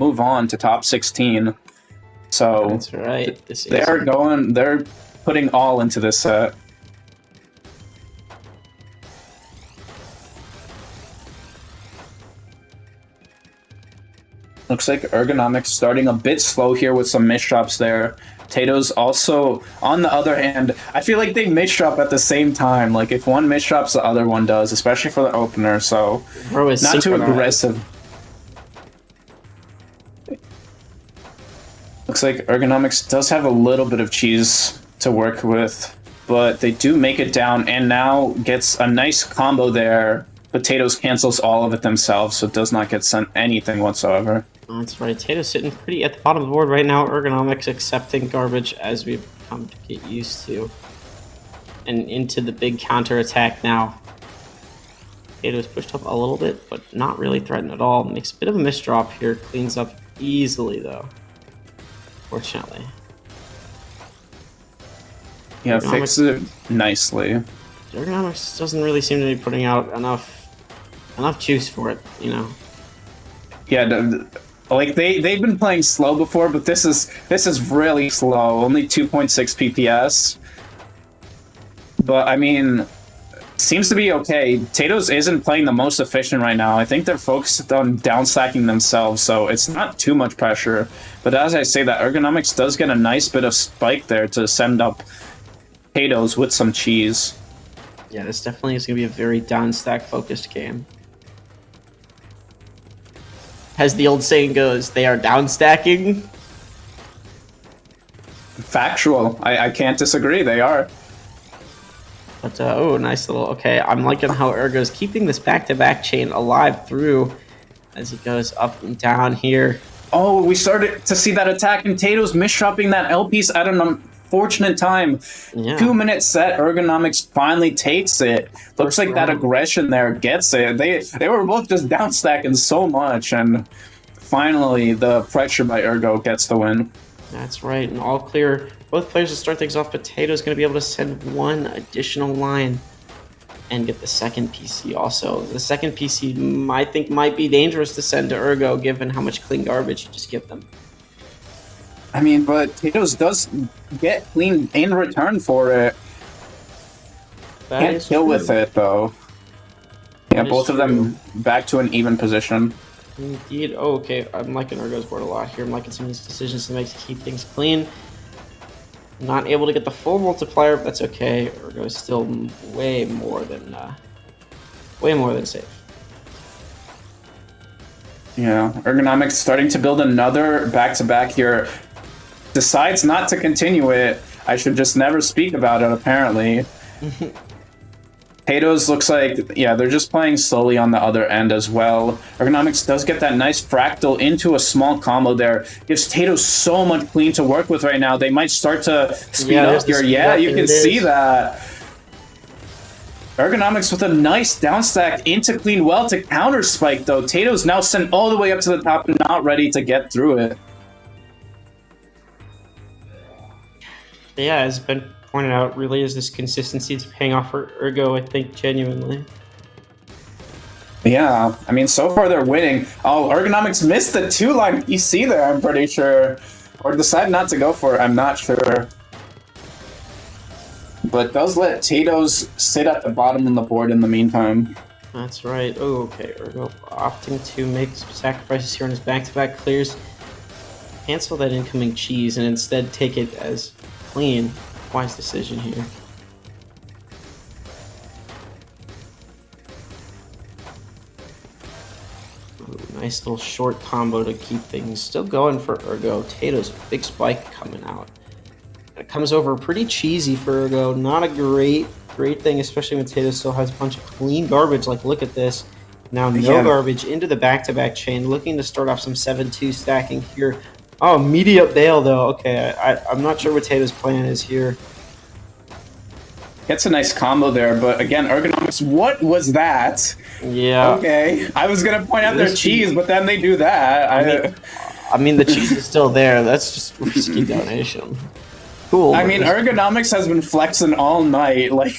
move on to top 16. So that's right. They're putting all into this set. Looks like Ergonomics starting a bit slow here with some misdrops there. TATOES also, on the other hand, I feel like they misdrop at the same time. Like, if one misdrops, the other one does, especially for the opener, so not too aggressive. Looks like Ergonomics does have a little bit of cheese to work with, but they do make it down, and now gets a nice combo there. But TATOES cancels all of it themselves, so it does not get sent anything whatsoever. That's right. TATOES sitting pretty at the bottom of the board right now. Ergonomics accepting garbage as we've come to get used to. And into the big counterattack now. TATOES pushed up a little bit, but not really threatened at all. Makes a bit of a misdrop here. Cleans up easily, though. Fortunately. Yeah, fixes it nicely. Ergonomics doesn't really seem to be putting out enough juice for it, you know. Yeah, like they've been playing slow before, but this is really slow. Only 2.6 PPS. But I mean, seems to be okay. TATOES isn't playing the most efficient right now. I think they're focused on downstacking themselves, so it's not too much pressure. But as I say, that Ergonomics does get a nice bit of spike there to send up TATOES with some cheese. Yeah, this definitely is going to be a very downstack focused game. As the old saying goes, they are downstacking. Factual. I can't disagree. They are. But, oh, nice little... Okay, I'm liking how Ergo's keeping this back-to-back chain alive through as he goes up and down here. Oh, we started to see that attack, and TATOES misdropping that L piece at an unfortunate time. Yeah. 2-minute set, Ergonomics finally takes it. Looks like that aggression there gets it. They were both just downstacking so much, and finally the pressure by Ergo gets the win. That's right, and all clear. Both players to start things off, but TATOES going to be able to send one additional line and get the second PC also. The second PC, I think, might be dangerous to send to Ergo, given how much clean garbage you just give them. I mean, but TATOES does get clean in return for it. Can't kill with it, though. Yeah, both of them back to an even position. Indeed. Oh, okay. I'm liking Ergo's board a lot here. I'm liking some of these decisions to make to keep things clean. Not able to get the full multiplier, but that's okay. Ergo is still way more than safe. Yeah, Ergonomics starting to build another back-to-back here. Decides not to continue it. I should just never speak about it, apparently. TATOES looks like, yeah, they're just playing slowly on the other end as well. Ergonomics does get that nice fractal into a small combo there. Gives TATOES so much clean to work with right now. They might start to speed up here. Yeah, you can see that. Ergonomics with a nice downstack into clean well to counter spike, though. TATOES now sent all the way up to the top and not ready to get through it. Yeah, as been pointed out, really is this consistency to paying off for Ergo, I think, genuinely. Yeah, I mean, so far they're winning. Oh, Ergonomics missed the 2-line PC there, I'm pretty sure. Or decided not to go for it, I'm not sure. But does let TATOES sit at the bottom of the board in the meantime. That's right. Oh, okay. Ergo opting to make some sacrifices here on his back-to-back clears. Cancel that incoming cheese and instead take it as clean. Wise decision here. Ooh, nice little short combo to keep things still going for Ergo. TATOES, big spike coming out. It comes over pretty cheesy for Ergo. Not a great thing, especially when TATOES still has a bunch of clean garbage. Like, look at this. Now no garbage into the back-to-back chain. Looking to start off some 7-2 stacking here. Oh, immediate bail, though. Okay, I'm not sure what TATOES' plan is here. Gets a nice combo there, but again, Ergonomics, what was that? Yeah. Okay, I was going to point out their cheese, but then they do that. I mean, the cheese is still there. That's just risky donation. Cool. I mean, Ergonomics has been flexing all night, like,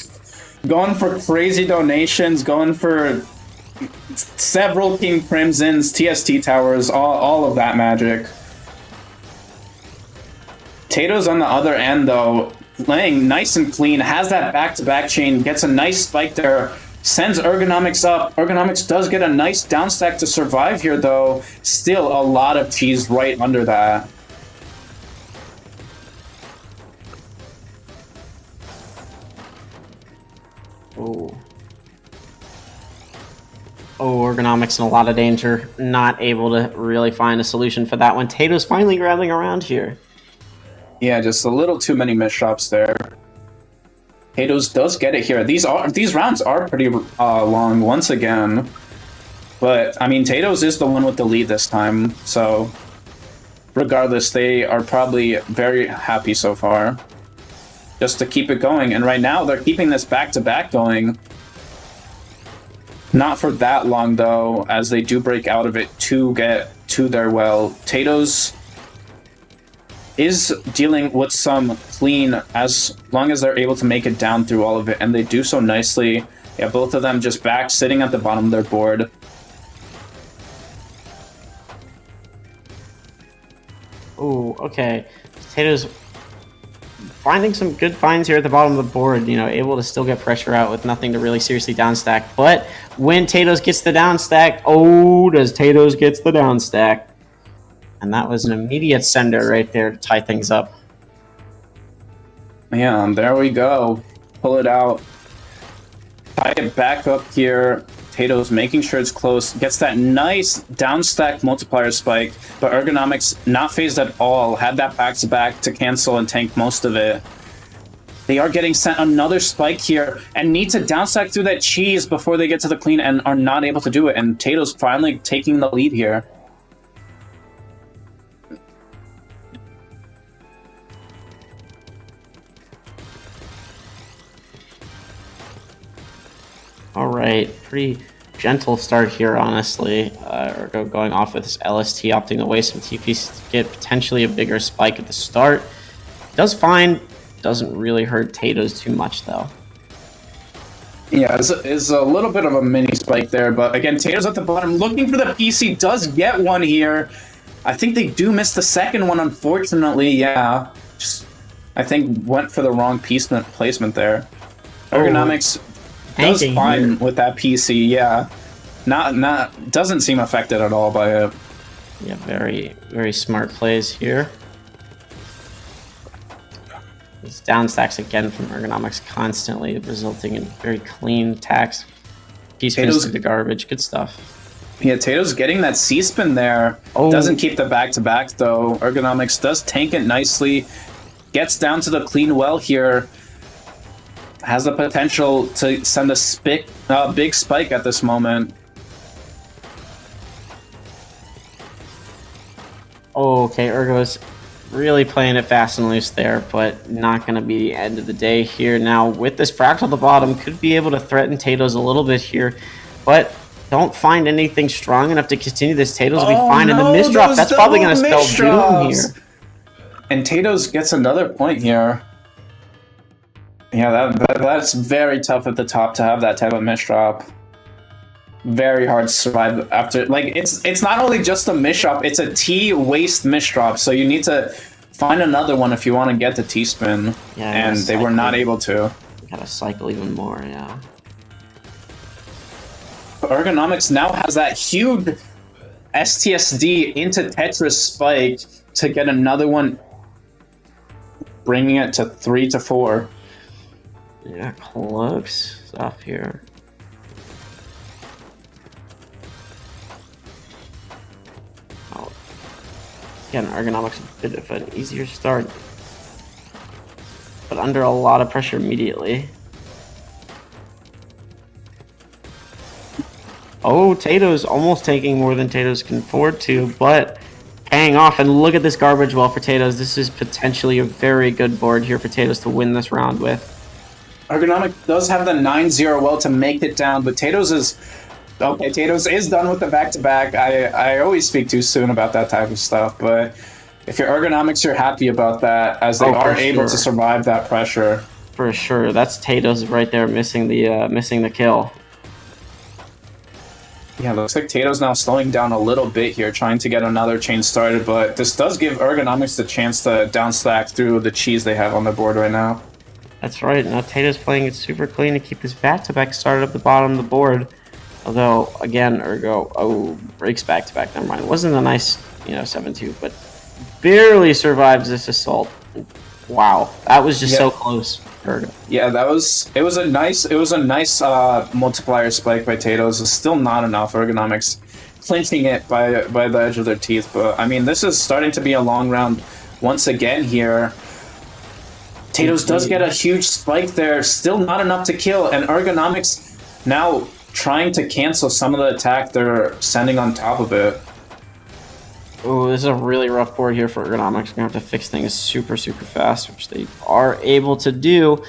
going for crazy donations, going for several King Crimsons, TST towers, all of that magic. TATOES on the other end, though, playing nice and clean, has that back-to-back chain, gets a nice spike there, sends Ergonomics up. Ergonomics does get a nice downstack to survive here, though. Still a lot of cheese right under that. Oh. Oh, Ergonomics in a lot of danger. Not able to really find a solution for that one. TATOES finally grabbing around here. Yeah, just a little too many misshops there. TATOES does get it here. These rounds are pretty long once again. But, I mean, TATOES is the one with the lead this time, so regardless, they are probably very happy so far. Just to keep it going, and right now they're keeping this back-to-back going. Not for that long, though, as they do break out of it to get to their well. TATOES is dealing with some clean as long as they're able to make it down through all of it, and they do so nicely. Yeah, both of them just back, sitting at the bottom of their board. Oh, okay. TATOES finding some good finds here at the bottom of the board, you know, able to still get pressure out with nothing to really seriously downstack. But when TATOES gets the downstack, oh, does TATOES gets the downstack. And that was an immediate sender right there to tie things up. Yeah, and there we go. Pull it out. Tie it back up here. TATOES making sure it's close. Gets that nice downstack multiplier spike, but Ergonomics not phased at all. Had that back-to-back to cancel and tank most of it. They are getting sent another spike here and need to downstack through that cheese before they get to the clean and are not able to do it. And TATOES finally taking the lead here. All right, pretty gentle start here, honestly. Ergo going off with his LST, opting away some TPs to get potentially a bigger spike at the start. Does fine, doesn't really hurt TATOES too much, though. Yeah, it's a little bit of a mini spike there, but again, TATOES at the bottom, looking for the PC, does get one here. I think they do miss the second one, unfortunately, yeah. Just, I think, went for the wrong placement there. Ergonomics does fine with that PC, yeah. Doesn't seem affected at all by it. Yeah, very, very smart plays here. These downstacks again from Ergonomics constantly, resulting in very clean attacks. P-spins through the garbage, good stuff. Yeah, TATOES getting that C-spin there. Oh. Doesn't keep the back-to-back, though. Ergonomics does tank it nicely. Gets down to the clean well here. Has the potential to send a big spike at this moment. Oh, okay, Ergo's really playing it fast and loose there, but not going to be the end of the day here. Now, with this fractal at the bottom, could be able to threaten TATOES a little bit here, but don't find anything strong enough to continue this. TATOES will be fine in the misdrop. That's probably going to spell doom here. And TATOES gets another point here. Yeah, that's very tough at the top to have that type of misdrop. Very hard to survive after. Like, it's not only just a misdrop, it's a T waste misdrop. So you need to find another one if you want to get the T spin. Yeah, and they were not able to. Gotta cycle even more, yeah. Ergonomics now has that huge STSD into Tetris spike to get another one, bringing it to 3-4. Yeah, close stuff here. Oh, again, Ergonomics a bit of an easier start, but under a lot of pressure immediately. Oh, TATOES almost taking more than TATOES can afford to, but paying off. And look at this garbage well for TATOES. This is potentially a very good board here for TATOES to win this round with. Ergonomic does have the 9-0 well to make it down, but TATOES is... Okay, TATOES is done with the back-to-back. I always speak too soon about that type of stuff, but if you're Ergonomics, you're happy about that, as they are able to survive that pressure. For sure. That's TATOES right there missing the kill. Yeah, looks like TATOES now slowing down a little bit here, trying to get another chain started, but this does give Ergonomics the chance to down stack through the cheese they have on the board right now. That's right. Now TATOES playing it super clean to keep this back-to-back started at the bottom of the board. Although, again, Ergo, breaks back-to-back. Never mind. It wasn't a nice, 7-2, but barely survives this assault. Wow, that was just so close. Ergo. Yeah, it was a nice multiplier spike by TATOES. It's still not enough. Ergonomics clinching it by the edge of their teeth, but I mean, this is starting to be a long round once again here. TATOES does get a huge spike there, still not enough to kill, and Ergonomics now trying to cancel some of the attack they're sending on top of it. Oh, this is a really rough board here for Ergonomics. We're gonna have to fix things super, super fast, which they are able to do.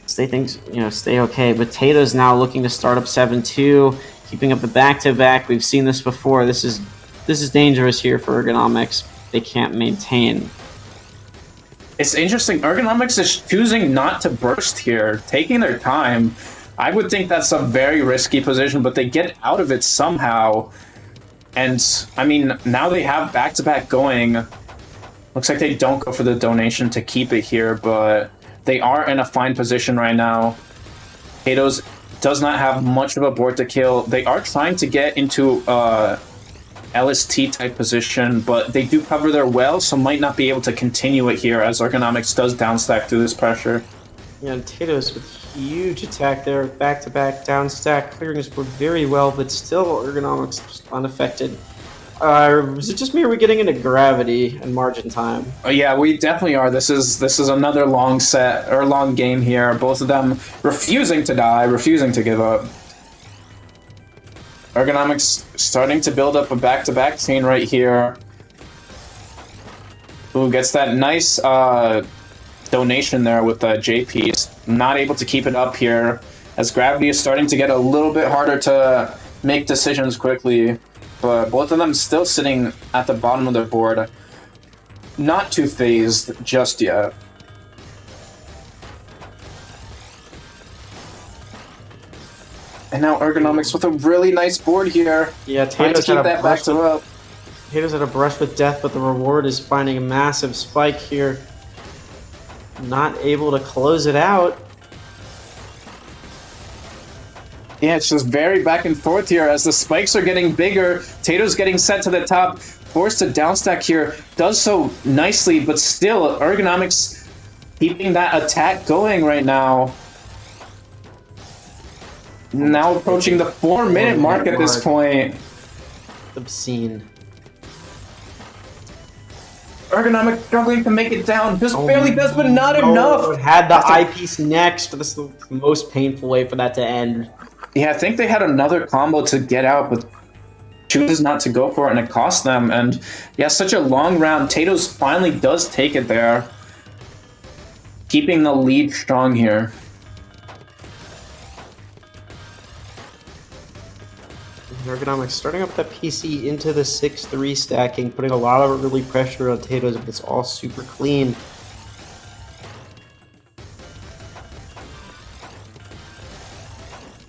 Stay things, stay okay. But TATOES now looking to start up 7-2, keeping up the back-to-back. We've seen this before. This is dangerous here for Ergonomics. They can't maintain. It's interesting. Ergonomics is choosing not to burst here, taking their time. I would think that's a very risky position, but they get out of it somehow. And, I mean, now they have back-to-back going. Looks like they don't go for the donation to keep it here, but they are in a fine position right now. TATOES does not have much of a board to kill. They are trying to get into LST-type position, but they do cover their well, so might not be able to continue it here as Ergonomics does downstack through this pressure. Yeah, and TATOES with huge attack there, back-to-back, downstack, clearing his board very well, but still Ergonomics just unaffected. Is it just me, or are we getting into gravity and margin time? Yeah, we definitely are. This is another long set, or long game here. Both of them refusing to die, refusing to give up. Ergonomics starting to build up a back-to-back chain right here. Who gets that nice donation there with the JPs. Not able to keep it up here, as gravity is starting to get a little bit harder to make decisions quickly. But both of them still sitting at the bottom of their board. Not too phased just yet. And now Ergonomics with a really nice board here. Yeah, trying to keep that back to up. TATOES had a brush with death, but the reward is finding a massive spike here. Not able to close it out. Yeah, it's just very back and forth here as the spikes are getting bigger. TATOES getting sent to the top, forced to downstack here. Does so nicely, but still, Ergonomics keeping that attack going right now. Now approaching the 4-minute mark at this point. Obscene. Ergonomics struggling to make it down. Just barely does, but not enough. It had the eyepiece next. This is the most painful way for that to end. Yeah, I think they had another combo to get out, but chooses not to go for it, and it cost them. And yeah, such a long round. TATOES finally does take it there, keeping the lead strong here. Ergonomics starting up that PC into the 6-3 stacking, putting a lot of early pressure on TATOES, but it's all super clean.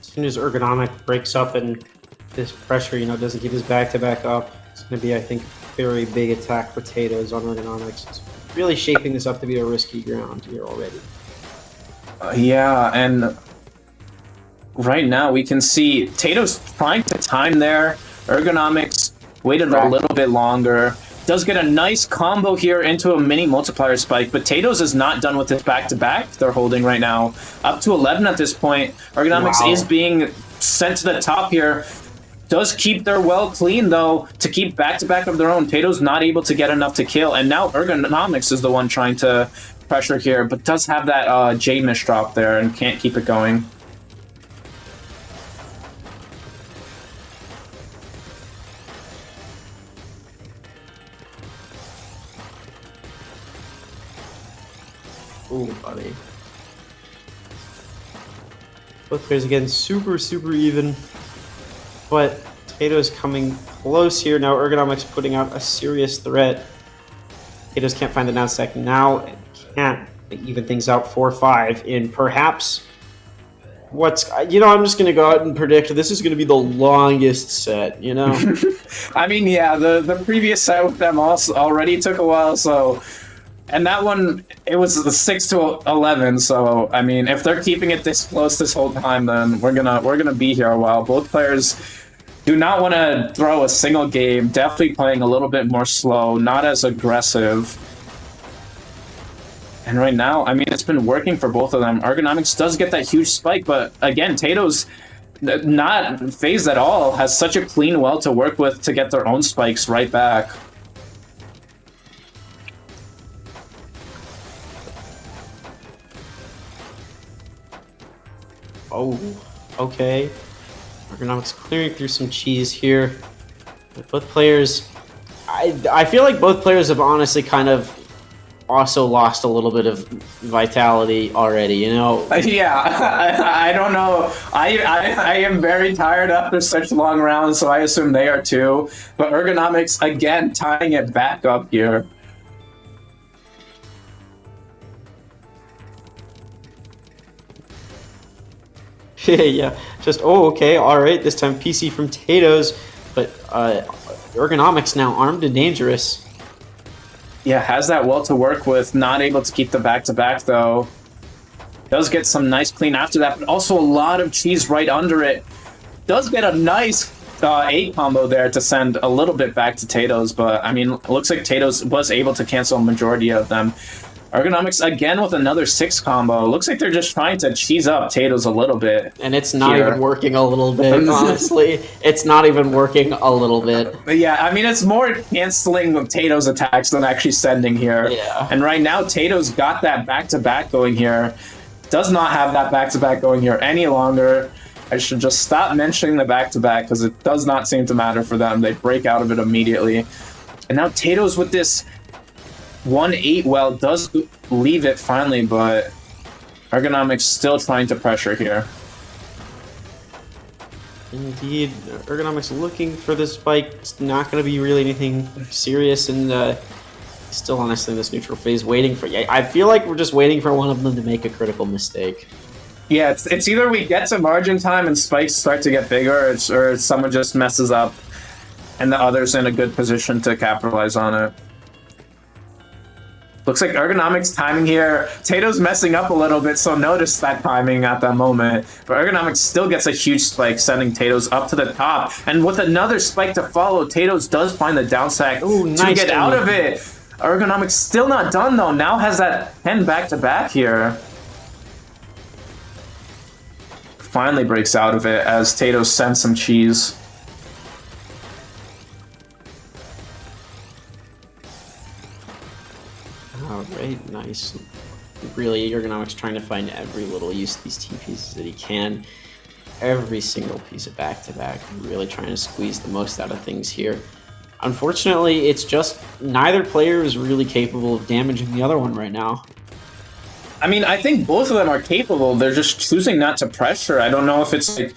As soon as Ergonomic breaks up and this pressure, doesn't keep his back-to-back up, it's going to be, I think, a very big attack for TATOES on Ergonomics. It's really shaping this up to be a risky ground here already. Yeah, and right now we can see TATOES trying to time there. Ergonomics waited a little bit longer. Does get a nice combo here into a mini multiplier spike, but TATOES is not done with this back-to-back they're holding right now. Up to 11 at this point. Ergonomics is being sent to the top here. Does keep their well clean, though, to keep back-to-back of their own. TATOES not able to get enough to kill, and now Ergonomics is the one trying to pressure here, but does have that J miss drop there and can't keep it going. Ooh, buddy. Both players again super even. But TATOES coming close here. Now Ergonomics putting out a serious threat. TATOES can't find the down stack now. It can't even things out 4-5 in perhaps I'm just gonna go out and predict this is gonna be the longest set. I mean, yeah, the previous set with them also already took a while, so. And that one, it was the 6-11. So I mean, if they're keeping it this close this whole time, then we're gonna be here a while. Both players do not want to throw a single game. Definitely playing a little bit more slow, not as aggressive. And right now, I mean, it's been working for both of them. ERGONOMICS does get that huge spike, but again, TATOES not phased at all. Has such a clean well to work with to get their own spikes right back. Oh, okay. ERGONOMICS clearing through some cheese here. But both players, I feel like both players have honestly kind of also lost a little bit of vitality already, Yeah, I don't know. I am very tired after such long rounds, so I assume they are too. But ERGONOMICS, again, tying it back up here. Yeah, just, okay, alright, this time PC from TATOES, but ERGONOMICS now armed and dangerous. Yeah, has that well to work with, not able to keep the back-to-back, though. Does get some nice clean after that, but also a lot of cheese right under it. Does get a nice 8 combo there to send a little bit back to TATOES, but, I mean, it looks like TATOES was able to cancel a majority of them. ERGONOMICS again with another 6 combo. Looks like they're just trying to cheese up TATOES a little bit. And it's not even working a little bit, honestly. It's not even working a little bit. But yeah, I mean, it's more canceling TATOES attacks than actually sending here. Yeah. And right now, TATOES got that back-to-back going here. Does not have that back-to-back going here any longer. I should just stop mentioning the back-to-back because it does not seem to matter for them. They break out of it immediately. And now TATOES with this 1-8 well does leave it finally, but ERGONOMICS still trying to pressure here. Indeed, ERGONOMICS looking for the spike. It's not going to be really anything serious, and still honestly in this neutral phase, waiting for. I feel like we're just waiting for one of them to make a critical mistake. Yeah, it's either we get to margin time and spikes start to get bigger, or someone just messes up, and the other's in a good position to capitalize on it. Looks like ERGONOMICS timing here. TATOES messing up a little bit, so notice that timing at that moment. But ERGONOMICS still gets a huge spike, sending TATOES up to the top. And with another spike to follow, TATOES does find the down stack to get out of it. ERGONOMICS still not done, though. Now has that 10 back-to-back here. Finally breaks out of it as TATOES sends some cheese. Alright, nice. Really, ERGONOMICS trying to find every little use of these T pieces that he can. Every single piece of back-to-back. Really trying to squeeze the most out of things here. Unfortunately, it's just neither player is really capable of damaging the other one right now. I mean, I think both of them are capable. They're just choosing not to pressure. I don't know if it's like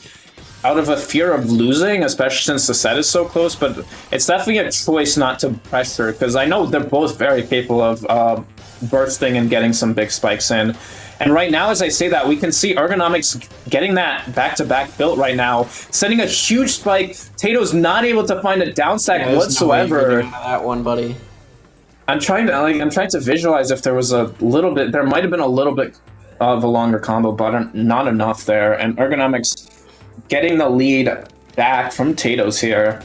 out of a fear of losing, especially since the set is so close, but it's definitely a choice not to pressure, because I know they're both very capable of bursting and getting some big spikes in. And right now, as I say that, we can see ERGONOMICS getting that back-to-back built right now, sending a huge spike. TATOES not able to find a down stack whatsoever. No that one, buddy. I'm trying to visualize if there was a little bit. There might have been a little bit of a longer combo, but not enough there. And ERGONOMICS getting the lead back from TATOES here.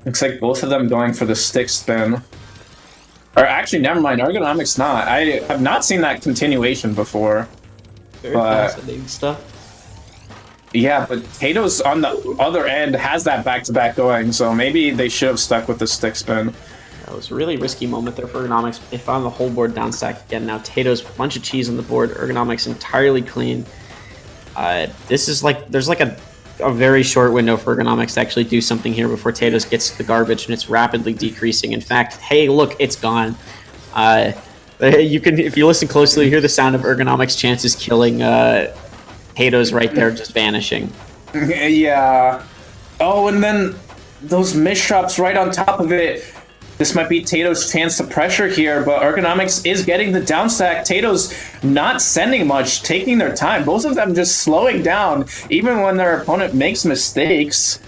Looks like both of them going for the stick spin. Or actually, never mind. ERGONOMICS not. I have not seen that continuation before. Very fascinating stuff. Yeah, but TATOES on the other end has that back-to-back going, so maybe they should have stuck with the stick spin. That was a really risky moment there for ERGONOMICS. They found the whole board down stack again. Now TATOES, bunch of cheese on the board. ERGONOMICS entirely clean. This is like, there's like a very short window for ERGONOMICS to actually do something here before TATOES gets to the garbage, and it's rapidly decreasing. In fact, hey, look, it's gone. You can, if you listen closely, you hear the sound of ERGONOMICS' chances killing TATOES right there, just vanishing. Yeah. Oh, and then those misshots right on top of it. This might be TATOES' chance to pressure here, but Ergonomics is getting the down stack. TATOES not sending much, taking their time. Both of them just slowing down, even when their opponent makes mistakes.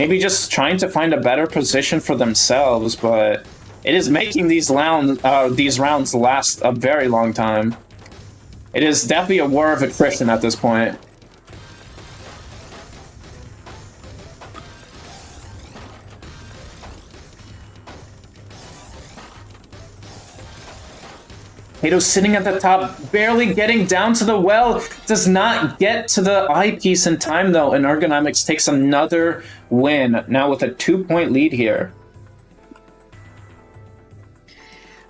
Maybe just trying to find a better position for themselves, but it is making these rounds last a very long time. It is definitely a war of attrition at this point. TATOES sitting at the top, barely getting down to the well, does not get to the eyepiece in time though, and Ergonomics takes another win, now with a 2-point lead here.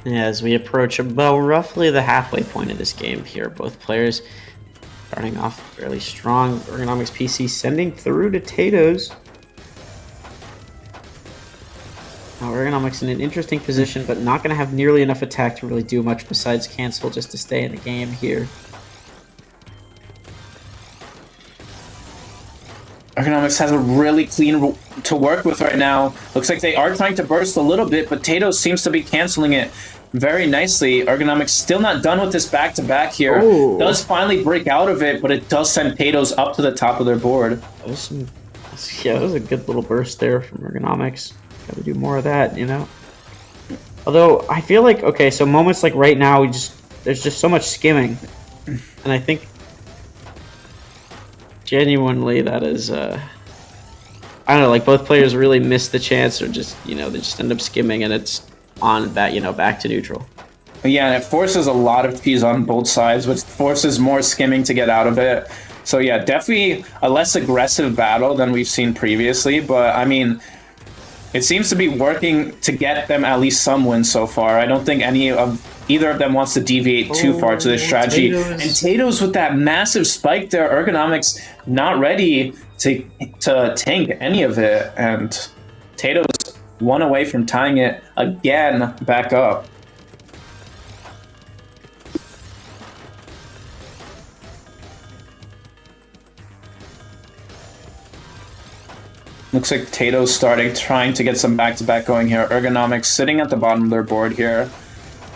Yeah, as we approach about roughly the halfway point of this game here, both players starting off fairly strong. Ergonomics PC sending through to TATOES. Now, Ergonomics in an interesting position, but not going to have nearly enough attack to really do much besides cancel just to stay in the game here. Ergonomics has a really clean to work with right now. Looks like they are trying to burst a little bit, but TATOES seems to be canceling it very nicely. Ergonomics still not done with this back-to-back here. Ooh. Does finally break out of it, but it does send TATOES up to the top of their board. That was that was a good little burst there from Ergonomics. Got to do more of that, you know? Although, I feel like, okay, so moments like right now, there's just so much skimming. And I think genuinely that is, I don't know, like both players really miss the chance or just, you know, they just end up skimming and it's on that, you know, back to neutral. Yeah, and it forces a lot of keys on both sides, which forces more skimming to get out of it. So yeah, definitely a less aggressive battle than we've seen previously, but I mean, it seems to be working to get them at least some wins so far. I don't think either of them wants to deviate too far to this strategy. TATOES. And TATOES with that massive spike there, Ergonomics not ready to tank any of it. And TATOES one away from tying it again back up. Looks like TATOES trying to get some back-to-back going here. Ergonomics sitting at the bottom of their board here.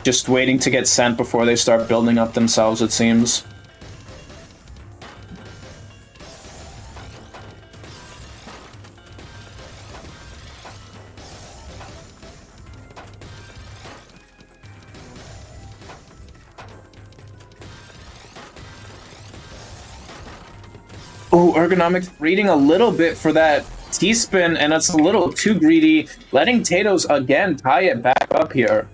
Just waiting to get sent before they start building up themselves, it seems. Oh, Ergonomics reading a little bit for that T-spin, and it's a little too greedy, letting TATOES again tie it back up here.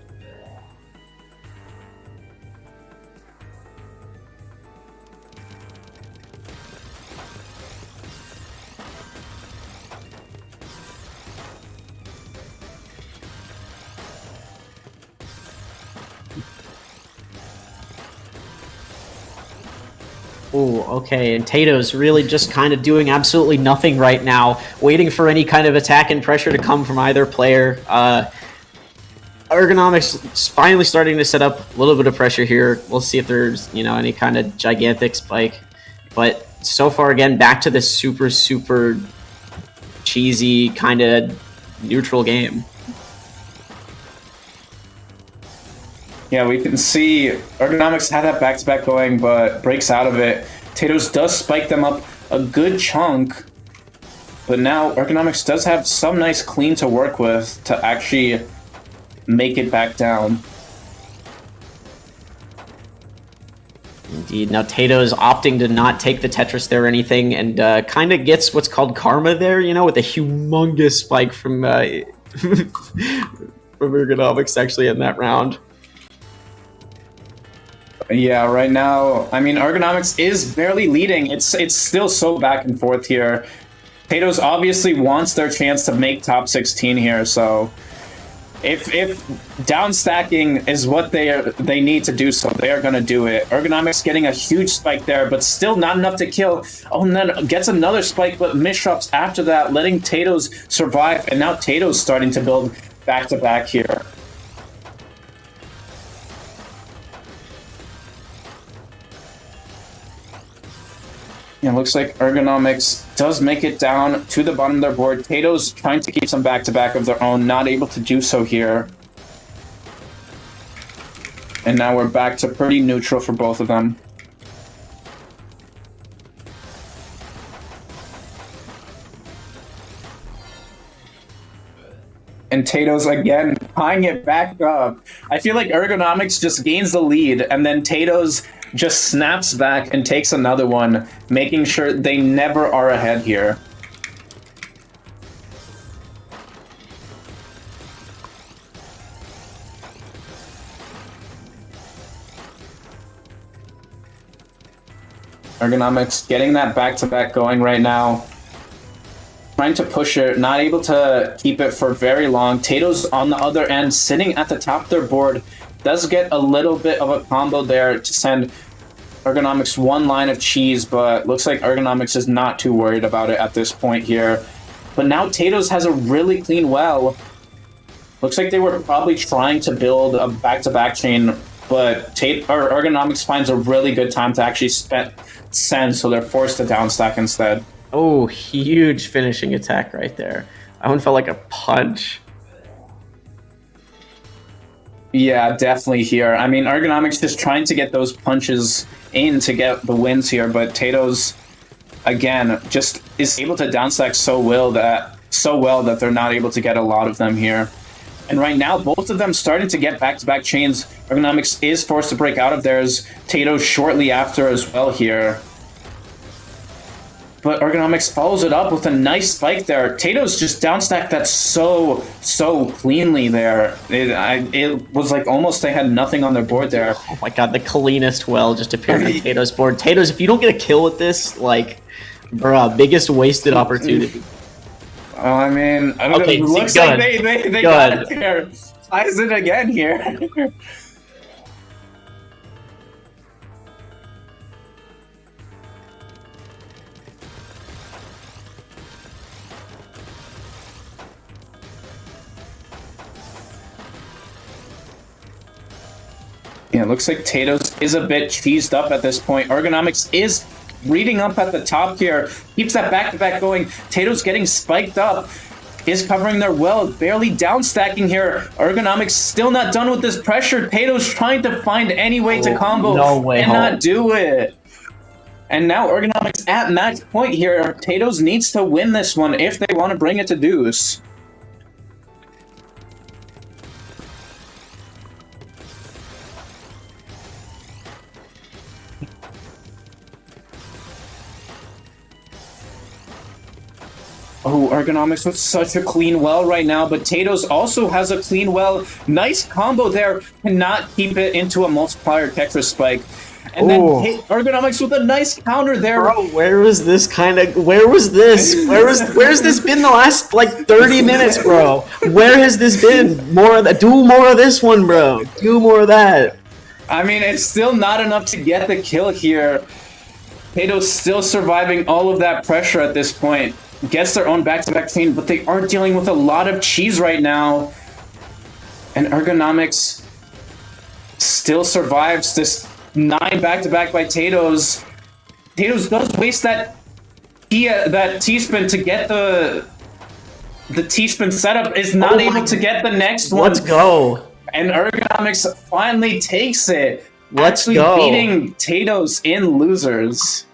Oh, okay, and TATOES really just kind of doing absolutely nothing right now, waiting for any kind of attack and pressure to come from either player. Ergonomics finally starting to set up a little bit of pressure here. We'll see if there's, you know, any kind of gigantic spike. But so far, again, back to this super, super cheesy kind of neutral game. Yeah, we can see Ergonomics had that back-to-back going, but breaks out of it. TATOES does spike them up a good chunk, but now Ergonomics does have some nice clean to work with to actually make it back down. Indeed. Now TATOES opting to not take the Tetris there or anything, and kind of gets what's called karma there, you know, with a humongous spike from Ergonomics actually in that round. Yeah, right now, I mean, Ergonomics is barely leading. It's still so back and forth here. TATOES obviously wants their chance to make top 16 here, so if down stacking is what they need to do, so they are going to do it. Ergonomics getting a huge spike there, but still not enough to kill. Oh, and then gets another spike, but misdrops after that, letting TATOES survive, and now TATOES starting to build back-to-back here. Yeah, looks like Ergonomics does make it down to the bottom of their board. TATOES trying to keep some back-to-back of their own, not able to do so here. And now we're back to pretty neutral for both of them. And TATOES again tying it back up. I feel like Ergonomics just gains the lead, and then TATOES just snaps back and takes another one, making sure they never are ahead here. Ergonomics getting that back-to-back going right now. Trying to push it, not able to keep it for very long. TATOES on the other end, sitting at the top of their board, does get a little bit of a combo there to send Ergonomics one line of cheese, but looks like Ergonomics is not too worried about it at this point here. But now TATOES has a really clean well. Looks like they were probably trying to build a back-to-back chain, but Ergonomics finds a really good time to actually send, so they're forced to downstack instead. Oh, huge finishing attack right there. That one felt like a punch. Yeah, definitely here. I mean, Ergonomics just trying to get those punches in to get the wins here, but TATOES, again, just is able to downstack so well that they're not able to get a lot of them here. And right now, both of them starting to get back-to-back chains. Ergonomics is forced to break out of theirs. TATOES shortly after as well here. But Ergonomics follows it up with a nice spike there. TATOES just downstacked that so cleanly there. It was like almost they had nothing on their board there. Oh my god, the cleanest well just appeared on TATOES' board. TATOES, if you don't get a kill with this, like, bruh, biggest wasted opportunity. Oh, I mean, Okay, it looks like they got it there. Ties it again here. Yeah, it looks like TATOES is a bit cheesed up at this point. Ergonomics is reading up at the top here. Keeps that back-to-back going. TATOES getting spiked up. Is covering their well. Barely downstacking here. Ergonomics still not done with this pressure. TATOES trying to find any way to combo and not do it. And now Ergonomics at match point here. TATOES needs to win this one if they want to bring it to deuce. Oh, Ergonomics with such a clean well right now, but TATOES also has a clean well. Nice combo there. Cannot keep it into a multiplier Tetris spike. And then Ergonomics with a nice counter there. Bro, where's this? Where's this been the last, like, 30 minutes, bro? Where has this been? More of that. Do more of this one, bro. Do more of that. I mean, it's still not enough to get the kill here. TATOES still surviving all of that pressure at this point. Gets their own back-to-back chain, but they are dealing with a lot of cheese right now. And Ergonomics still survives this 9 back-to-back by TATOES. TATOES does waste that T-spin to get the T-spin setup, is not able to get the next one. Let's go. And Ergonomics finally takes it. Let's actually go. Beating TATOES in losers.